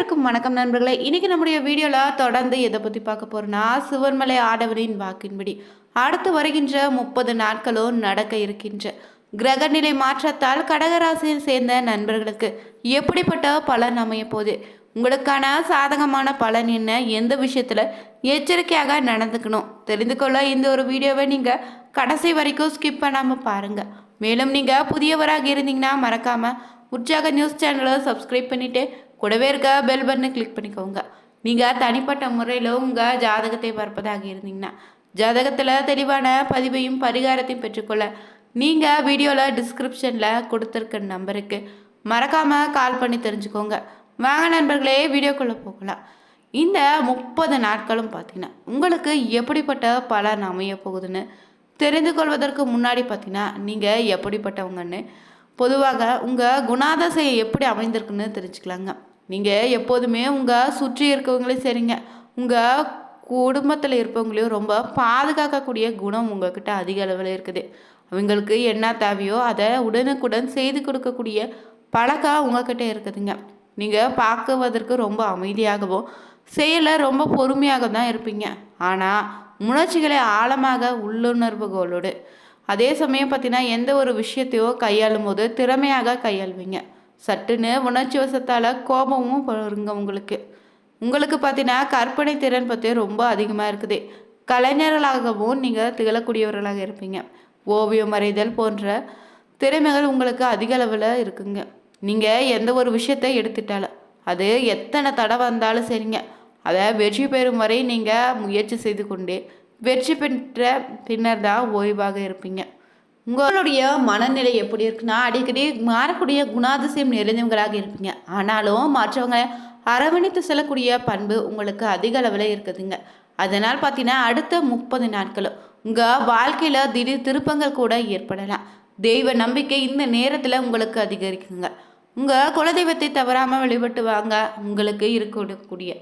அனைவருக்கும் வணக்கம் நண்பர்களே. இன்னைக்கு நம்முடைய வீடியோல தொடர்ந்து எதை பத்தி பார்க்க போறோம்னா, சிவன்மலை ஆடவரின் வாக்கின்படி அடுத்து வருகின்ற 30 நாட்களும் நடக்க இருக்கின்ற கிரகநிலை மாற்றத்தால் கடகராசியை சேர்ந்த நண்பர்களுக்கு எப்படிப்பட்ட பலன் அமைய போகுது, உங்களுக்கான சாதகமான பலன் என்ன, எந்த விஷயத்துல எச்சரிக்கையாக நடந்துக்கணும் தெரிந்து கொள்ள இந்த ஒரு வீடியோவை நீங்க கடைசி வரைக்கும் ஸ்கிப் பண்ணாம பாருங்க. மேலும் நீங்க புதியவராக இருந்தீங்கன்னா மறக்காம உற்சாக நியூஸ் சேனலை சப்ஸ்கிரைப் பண்ணிட்டு கூடவே இருக்க பெல் பட்டனை கிளிக் பண்ணிக்கோங்க. நீங்கள் தனிப்பட்ட முறையில் உங்கள் ஜாதகத்தை பார்ப்பதாக இருந்தீங்கன்னா ஜாதகத்தில் தெளிவான பதிவையும் பரிகாரத்தையும் பெற்றுக்கொள்ள நீங்கள் வீடியோவில் டிஸ்கிரிப்ஷனில் கொடுத்துருக்க நம்பருக்கு மறக்காமல் கால் பண்ணி தெரிஞ்சுக்கோங்க. வாங்க நண்பர்களே, வீடியோக்குள்ளே போகலாம். இந்த 30 நாட்களும் பார்த்தீங்கன்னா உங்களுக்கு எப்படிப்பட்ட பலன் அமைய போகுதுன்னு தெரிந்து கொள்வதற்கு முன்னாடி பார்த்தீங்கன்னா நீங்கள் எப்படிப்பட்டவங்கன்னு பொதுவாக உங்கள் குணாதிசயம் எப்படி அமைந்திருக்குன்னு தெரிஞ்சுக்கலாங்க. நீங்கள் எப்போதுமே உங்கள் சுற்றி இருக்கவங்களையும் சரிங்க, உங்கள் குடும்பத்தில் இருப்பவங்களையும் ரொம்ப பாதுகாக்கக்கூடிய குணம் உங்கள்கிட்ட அதிக அளவில் இருக்குது. அவங்களுக்கு என்ன தேவையோ அதை உடனுக்குடன் செய்து கொடுக்கக்கூடிய பழக்கம் உங்கள்கிட்ட இருக்குதுங்க. நீங்கள் பார்க்குவதற்கு ரொம்ப அமைதியாகவும் செயலை ரொம்ப பொறுமையாக தான் இருப்பீங்க. ஆனால் உணர்ச்சிகளை ஆழமாக உள்ளுணர்வுகளோடு அதே சமயம் பார்த்தீங்கன்னா எந்த ஒரு விஷயத்தையோ கையாளும் போது திறமையாக கையாளுவீங்க. சட்டுன்னு உணர்ச்சி வசத்தால் கோபமும் வருங்க. உங்களுக்கு பார்த்தீங்கன்னா கற்பனை திறன் பற்றி ரொம்ப அதிகமாக இருக்குது. கலைஞர்களாகவும் நீங்கள் திகழக்கூடியவர்களாக இருப்பீங்க. ஓவியம் வரைதல் போன்ற திறமைகள் உங்களுக்கு அதிக அளவில் இருக்குங்க. நீங்கள் எந்த ஒரு விஷயத்தை எடுத்துட்டாலும் அது எத்தனை தடவை வந்தாலும் சரிங்க, அதை வெற்றி பெறும் வரை நீங்கள் முயற்சி செய்து கொண்டே வெற்றி பெற்ற பின்னர் தான் ஓய்வாக இருப்பீங்க. உங்களுடைய மனநிலை எப்படி இருக்குன்னா அடிக்கடி மாறக்கூடிய குணாதிசயம் நிறைந்தவங்களாக இருப்பீங்க. ஆனாலும் மற்றவங்க அரவணைத்து செல்லக்கூடிய பண்பு உங்களுக்கு அதிக அளவில் இருக்குதுங்க. அதனால் பார்த்தீங்கன்னா அடுத்த 30 நாட்களும் உங்கள் வாழ்க்கையில் திடீர் திருப்பங்கள் கூட ஏற்படலாம். தெய்வ நம்பிக்கை இந்த நேரத்தில் உங்களுக்கு அதிகரிக்குங்க. உங்கள் குலதெய்வத்தை தவறாமல் வழிபட்டு வாங்க. உங்களுக்கு இருக்கக்கூடிய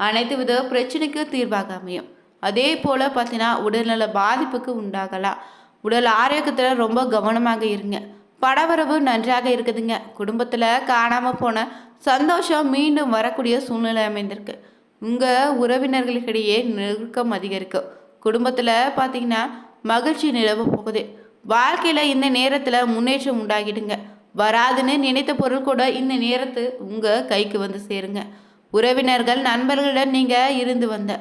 அனைத்து வித பிரச்சனைக்கு தீர்வாக அமையும். அதே போல் பார்த்தீங்கன்னா உடல்நல பாதிப்புக்கு உண்டாகலாம். உடல் ஆரோக்கியத்தில் ரொம்ப கவனமாக இருங்க. படவரவு நன்றாக இருக்குதுங்க. குடும்பத்தில் காணாமல் போன சந்தோஷம் மீண்டும் வரக்கூடிய சூழ்நிலை அமைந்திருக்கு. உங்கள் உறவினர்களுக்கிடையே நெருக்கம் அதிகரிக்கும். குடும்பத்தில் பார்த்தீங்கன்னா மகிழ்ச்சி நிலவ போகுது. வாழ்க்கையில் இந்த நேரத்தில் முன்னேற்றம் உண்டாகிடுங்க. வராதுன்னு நினைத்த பொருள் கூட இந்த நேரத்து உங்கள் கைக்கு வந்து சேருங்க. உறவினர்கள் நண்பர்களுடன் நீங்கள் இருந்து வந்த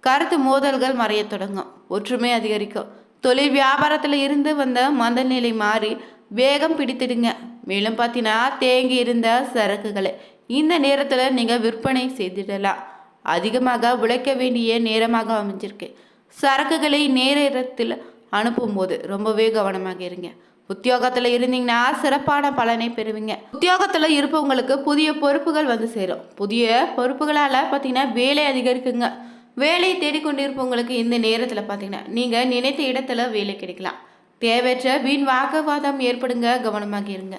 கருத்து மோதல்கள் மறைய தொடங்கும். ஒற்றுமை அதிகரிக்கும். தொழில் வியாபாரத்தில் இருந்து வந்த மந்தநிலை மாறி வேகம் பிடித்திடுங்க. மேலும் பார்த்தீங்கன்னா தேங்கி இருந்த சரக்குகளை இந்த நேரத்தில் நீங்கள் விற்பனை செய்திடலாம். அதிகமாக உழைக்க வேண்டிய நேரமாக அமைஞ்சிருக்கு. சரக்குகளை நேரத்தில் அனுப்பும்போது ரொம்பவே கவனமாக இருங்க. உத்தியோகத்தில் இருந்தீங்கன்னா சிறப்பான பலனை பெறுவீங்க. உத்தியோகத்தில் இருப்பவங்களுக்கு புதிய பொறுப்புகள் வந்து சேரும். புதிய பொறுப்புகளால் பார்த்தீங்கன்னா வேலை அதிகரிக்குங்க. வேலை தேடிக்கொண்டிருப்பவங்களுக்கு இந்த நேரத்தில் பார்த்தீங்கன்னா நீங்கள் நினைத்த இடத்துல வேலை கிடைக்கலாம். தேவையற்ற வீண் வாக்குவாதம் ஏற்படுங்க, கவனமாக இருங்க.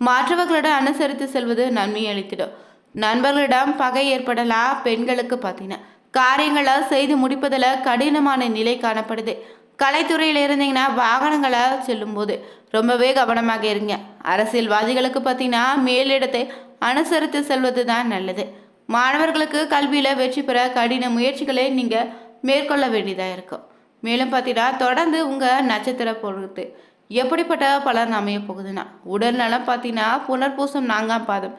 மற்றவர்களிடம் அனுசரித்து செல்வது நன்மையை அளித்திடும். நண்பர்களிடம் பகை ஏற்படலாம். பெண்களுக்கு பார்த்தீங்கன்னா காரியங்களை செய்து முடிப்பதில் கடினமான நிலை காணப்படுது. கலைத்துறையில் இருந்தீங்கன்னா வாகனங்களை செல்லும்போது ரொம்பவே கவனமாக இருங்க. அரசியல்வாதிகளுக்கு பார்த்தீங்கன்னா மேலிடத்தை அனுசரித்து செல்வது தான் நல்லது. மாணவர்களுக்கு கல்வியில் வெற்றி பெற கடின முயற்சிகளை நீங்கள் மேற்கொள்ள வேண்டியதாக இருக்கும். மேலும் பார்த்தீங்கன்னா தொடர்ந்து உங்கள் நட்சத்திர பொறுத்து எப்படிப்பட்ட பலன் அமைய போகுதுன்னா உடல் நலம் பார்த்தீங்கன்னா புனர்பூசம் 4ஆம் பாதம்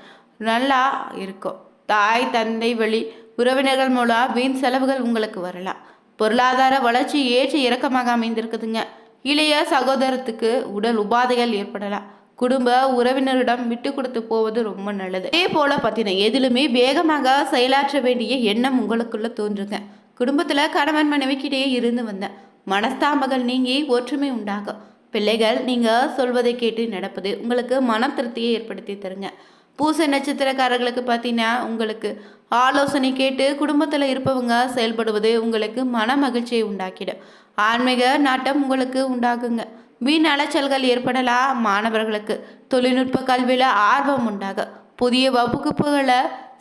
நல்லா இருக்கும். தாய் தந்தை வழி உறவினர்கள் மூலம் வீண் செலவுகள் உங்களுக்கு வரலாம். பொருளாதார வளர்ச்சி ஏற்ற இறக்கமாக அமைந்திருக்குதுங்க. இளைய சகோதரத்துக்கு உடல் உபாதைகள் ஏற்படலாம். குடும்ப உறவினரிடம் விட்டு கொடுத்து போவது ரொம்ப நல்லது. அதே போல பார்த்தீங்கன்னா எதிலுமே வேகமாக செயலாற்ற வேண்டிய எண்ணம் உங்களுக்குள்ள தோன்றுங்க. குடும்பத்தில் கணவன் மனைவிக்கிடையே இருந்து வந்த மனஸ்தாபங்கள் நீங்கி ஒற்றுமை உண்டாகும். பிள்ளைகள் நீங்கள் சொல்வதை கேட்டு நடப்பது உங்களுக்கு மன திருப்தியை ஏற்படுத்தி தருங்க. பூச நட்சத்திரக்காரர்களுக்கு பார்த்தீங்கன்னா உங்களுக்கு ஆலோசனை கேட்டு குடும்பத்தில் இருப்பவங்க செயல்படுவது உங்களுக்கு மன மகிழ்ச்சியை உண்டாக்கிடும். ஆன்மீக நாட்டம் உங்களுக்கு உண்டாகுங்க. வீண் அலைச்சல்கள் ஏற்படலாம். மாணவர்களுக்கு தொழில்நுட்ப கல்வியில் ஆர்வம் உண்டாகும். புதிய வகுப்புகளை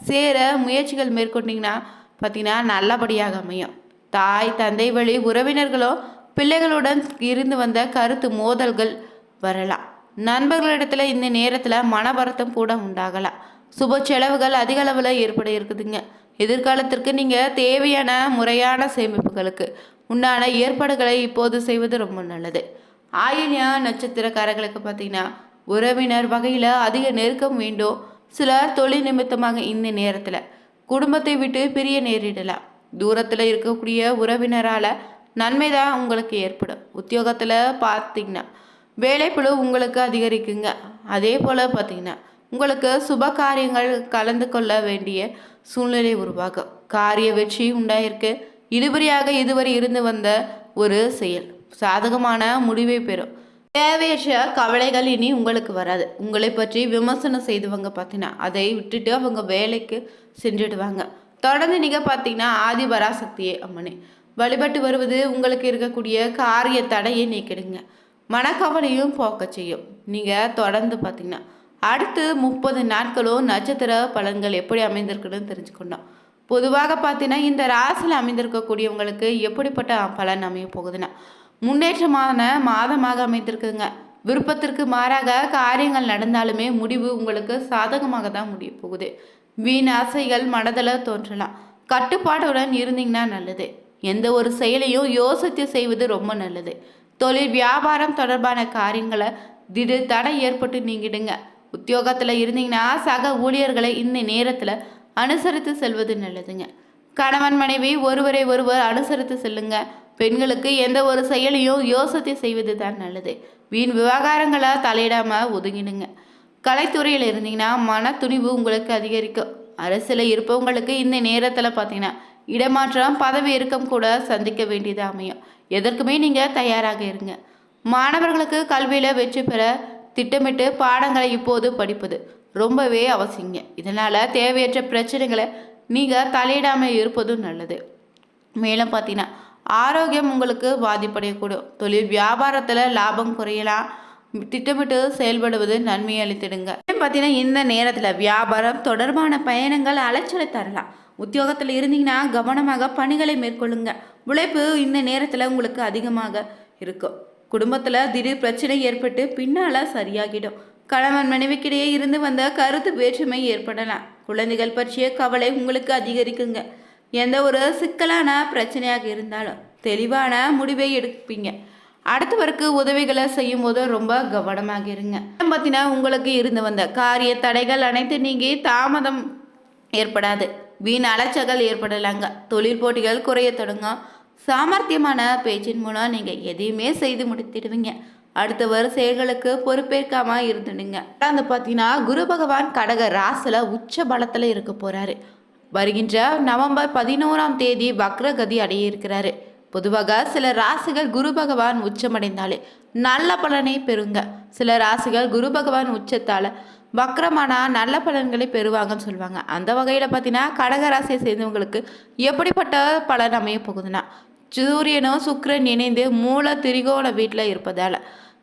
சேர முயற்சிகள் மேற்கொண்டீங்கன்னா பார்த்தீங்கன்னா நல்லபடியாக அமையும். தாய் தந்தை வழி உறவினர்களோ பிள்ளைகளுடன் இருந்து வந்த கருத்து மோதல்கள் வரலாம். நண்பர்களிடத்துல இந்த நேரத்தில் மன வருத்தம் கூட உண்டாகலாம். சுப செலவுகள் அதிக அளவில் ஏற்பட இருக்குதுங்க. எதிர்காலத்திற்கு நீங்கள் தேவையான முறையான சேமிப்புகளுக்கு உண்டான ஏற்பாடுகளை இப்போது செய்வது ரொம்ப நல்லது. ஆயில்யா நட்சத்திரக்காரர்களுக்கு பார்த்தீங்கன்னா உறவினர் வகையில் அதிக நெருக்கம் வேண்டும். சிலர் தொழில் நிமித்தமாக இந்த நேரத்தில் குடும்பத்தை விட்டு பிரிய நேரிடலாம். தூரத்தில் இருக்கக்கூடிய உறவினரால் நன்மை தான் உங்களுக்கு ஏற்படும். உத்தியோகத்தில் பார்த்தீங்கன்னா வேலைப்பளு உங்களுக்கு அதிகரிக்குங்க. அதே போல் பார்த்தீங்கன்னா உங்களுக்கு சுப காரியங்கள் கலந்து கொள்ள வேண்டிய சூழ்நிலை உருவாகும். காரிய வெற்றி உண்டாயிருக்கு. இழுபறியாக இதுவரை இருந்து வந்த ஒரு செயல் சாதகமான முடிவை பெறும். தேவையற்ற கவலைகள் இனி உங்களுக்கு வராது. உங்களை பற்றி விமர்சனம் செய்தவங்க பார்த்தீங்கன்னா அதை விட்டுட்டு அவங்க வேலைக்கு சென்றுடுவாங்க. தொடர்ந்து நீங்கள் பார்த்தீங்கன்னா ஆதிபராசக்தியே அம்மனை வழிபட்டு வருவது உங்களுக்கு இருக்கக்கூடிய காரிய தடையை நீக்கிடுங்க. மனக்கவலையும் போக்க செய்யும். நீங்கள் தொடர்ந்து பார்த்தீங்கன்னா அடுத்து 30 நாட்களும் நட்சத்திர பலன்கள் எப்படி அமைந்திருக்குன்னு தெரிஞ்சுக்கணும். பொதுவாக பார்த்தீங்கன்னா இந்த ராசியில் அமைந்திருக்கக்கூடியவங்களுக்கு எப்படிப்பட்ட பலன் அமைய போகுதுன்னா முன்னேற்றமான மாதமாக அமைந்திருக்குங்க. விருப்பத்திற்கு மாறாக காரியங்கள் நடந்தாலுமே முடிவு உங்களுக்கு சாதகமாக தான் முடிய போகுது. வீண் ஆசைகள் மனதில் தோன்றலாம். கட்டுப்பாடுடன் இருந்தீங்கன்னா நல்லது. எந்த ஒரு செயலையும் யோசித்து செய்வது ரொம்ப நல்லது. தொழில் வியாபாரம் தொடர்பான காரியங்களை திடீர் தடை ஏற்பட்டு நீங்கிடுங்க. உத்தியோகத்தில் இருந்தீங்கன்னா சக ஊழியர்களை இந்த நேரத்தில் அனுசரித்து செல்வது நல்லதுங்க. கணவன் மனைவி ஒருவரை ஒருவர் அனுசரித்து செல்லுங்க. பெண்களுக்கு எந்த ஒரு செயலையும் யோசித்து செய்வது தான் நல்லது. வீண் விவகாரங்களை தலையிடாமல் ஒதுங்கிடுங்க. கலைத்துறையில் இருந்தீங்கன்னா மன துணிவு உங்களுக்கு அதிகரிக்கும். அரசியலில் இருப்பவங்களுக்கு இந்த நேரத்தில் பார்த்தீங்கன்னா இடமாற்றம் பதவி இறுக்கம் கூட சந்திக்க வேண்டியது அமையும். எதற்குமே நீங்கள் தயாராக இருங்க. மாணவர்களுக்கு கல்வியில் வெற்றி பெற திட்டமிட்டு பாடங்களை இப்போது படிப்பது ரொம்பவே அவசியங்க. இதனால் தேவையற்ற பிரச்சனைகளை நீங்கள் தலையிடாமல் இருப்பதும் நல்லது. மேலும் பார்த்தீங்கன்னா ஆரோக்கியம் உங்களுக்கு பாதிப்படையக்கூடும். தொழில் வியாபாரத்தில் லாபம் குறையலாம். திட்டமிட்டு செயல்படுவது நன்மையை அளித்திடுங்க. பார்த்தீங்கன்னா இந்த நேரத்தில் வியாபாரம் தொடர்பான பயணங்கள் அலைச்சலை தரலாம். உத்தியோகத்தில் இருந்தீங்கன்னா கவனமாக பணிகளை மேற்கொள்ளுங்க. உழைப்பு இந்த நேரத்தில் உங்களுக்கு அதிகமாக இருக்கும். குடும்பத்தில் திடீர் பிரச்சனை ஏற்பட்டு பின்னால் சரியாகிடும். கணவன் மனைவிக்கிடையே இருந்து வந்த கருத்து வேற்றுமை ஏற்படலாம். குழந்தைகள் பற்றிய கவலை உங்களுக்கு அதிகரிக்குங்க. எந்த ஒரு சிக்கலான பிரச்சனையாக இருந்தாலும் தெளிவான முடிவை எடுப்பீங்க. அடுத்தவருக்கு உதவிகளை செய்யும் போது ரொம்ப கவனமாக இருங்க. பார்த்தீங்கன்னா உங்களுக்கு இருந்து வந்த காரிய தடைகள் அனைத்து நீங்கி தாமதம் ஏற்படாது. வீண் அலைச்சல்கள் ஏற்படலாங்க. தொழில் போட்டிகள் குறைய தொடங்கும். சாமர்த்தியமான பேச்சின் மூலம் நீங்கள் எதையுமே செய்து முடித்திடுவீங்க. அடுத்தவர் செயல்களுக்கு பொறுப்பேற்காம இருந்துடுங்க. பார்த்தீங்கன்னா குரு பகவான் கடக ராசில உச்ச பலத்தில் இருக்க போறாரு. வருகின்ற நவம்பர் 11ஆம் தேதி வக்ரகதி அடைய இருக்கிறாரு. பொதுவாக சில ராசிகள் குரு பகவான் உச்சமடைந்தாலே நல்ல பலனை பெறுங்க. சில ராசிகள் குரு பகவான் உச்சத்தால் வக்ரமானா நல்ல பலன்களை பெறுவாங்கன்னு சொல்லுவாங்க. அந்த வகையில் பார்த்தீங்கன்னா கடகராசியை சேர்ந்தவங்களுக்கு எப்படிப்பட்ட பலன் அமைய போகுதுன்னா சூரியனும் சுக்கிரன் இணைந்து மூல திரிகோண வீட்டில் இருப்பதால்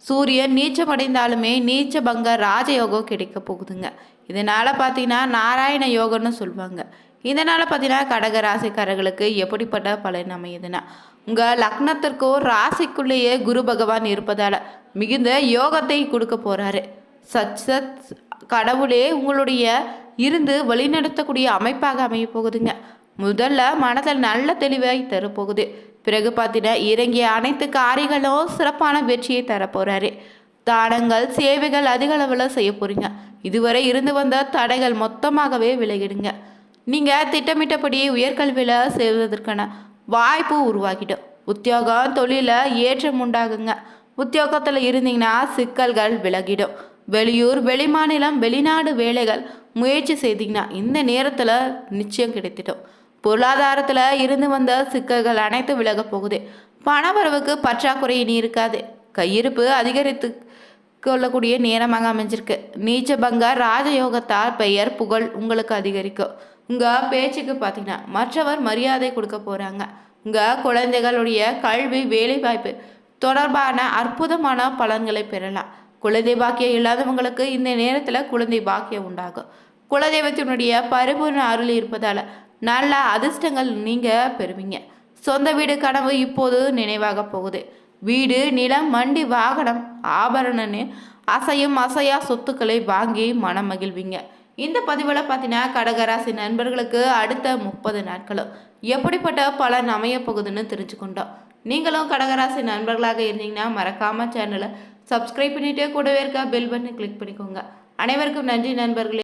சூரியன் நீச்சமடைந்தாலுமே நீச்ச பங்க ராஜயோகம் கிடைக்க போகுதுங்க. இதனால் பார்த்தீங்கன்னா நாராயண யோகம்னு சொல்லுவாங்க. இதனால் பார்த்தீங்கன்னா கடக ராசிக்காரர்களுக்கு எப்படிப்பட்ட பலன் அமையுதுன்னா உங்கள் லக்னத்திற்கும் ராசிக்குள்ளேயே குரு பகவான் இருப்பதால் மிகுந்த யோகத்தை கொடுக்க போகிறாரு. சத் கடவுளே உங்களுடைய இருந்து வழிநடத்தக்கூடிய அமைப்பாக அமைய போகுதுங்க. முதல்ல மனதில் நல்ல தெளிவை தரப்போகுது. பிறகு பார்த்தீங்கன்னா இறங்கிய அனைத்து காரியங்களும் சிறப்பான வெற்றியை தரப்போகிறாரு. தானங்கள் சேவைகள் அதிக அளவில் செய்ய போகிறீங்க. இதுவரை இருந்து வந்த தடைகள் மொத்தமாகவே விலகிடுங்க. நீங்கள் திட்டமிட்டபடி உயர்கல்வியில் செய்வதற்கான வாய்ப்பு உருவாகிடும். உத்தியோகம் தொழிலில் ஏற்றம் உண்டாகுங்க. உத்தியோகத்தில் இருந்தீங்கன்னா சிக்கல்கள் விலகிடும். வெளியூர் வெளிமாநிலம் வெளிநாடு வேலைகள் முயற்சி செய்தீங்கன்னா இந்த நேரத்தில் நிச்சயம் கிடைத்திடும். பொருளாதாரத்தில் இருந்து வந்த சிக்கல்கள் அனைத்து விலக போகுது. பணவரவுக்கு பற்றாக்குறை இனி இருக்காது. கையிருப்பு அதிகரித்து கொள்ளக்கூடிய நேரமாக அமைஞ்சிருக்கு. நீச்ச பங்க ராஜயோகத்தால் பெயர் புகழ் உங்களுக்கு அதிகரிக்கும். உங்கள் பேச்சுக்கு பார்த்தீங்கன்னா மற்றவர் மரியாதை கொடுக்க போகிறாங்க. உங்கள் குழந்தைகளுடைய கல்வி வேலைவாய்ப்பு தொடர்பான அற்புதமான பலன்களை பெறலாம். குழந்தை பாக்கியம் இல்லாதவங்களுக்கு இந்த நேரத்தில் குழந்தை பாக்கியம் உண்டாகும். குலதெய்வத்தினுடைய பரிபூர்ண அருள் இருப்பதால் நல்ல அதிர்ஷ்டங்கள் நீங்கள் பெறுவீங்க. சொந்த வீடு கனவு இப்போது நினைவாக போகுது. வீடு நிலம் வண்டி வாகனம் ஆபரணன்னு அசையும் அசையா சொத்துக்களை வாங்கி மனம் மகிழ்வீங்க. இந்த பதிவில் பார்த்தீங்கன்னா கடகராசி நண்பர்களுக்கு அடுத்த 30 நாட்களும் எப்படிப்பட்ட பலன் அமைய போகுதுன்னு தெரிஞ்சுக்கொண்டோம். நீங்களும் கடகராசி நண்பர்களாக இருந்தீங்கன்னா மறக்காம சேனலை சப்ஸ்கிரைப் பண்ணிட்டு கூடவே இருக்க பெல் பட்டனை கிளிக் பண்ணிக்கோங்க. அனைவருக்கும் நன்றி நண்பர்களே.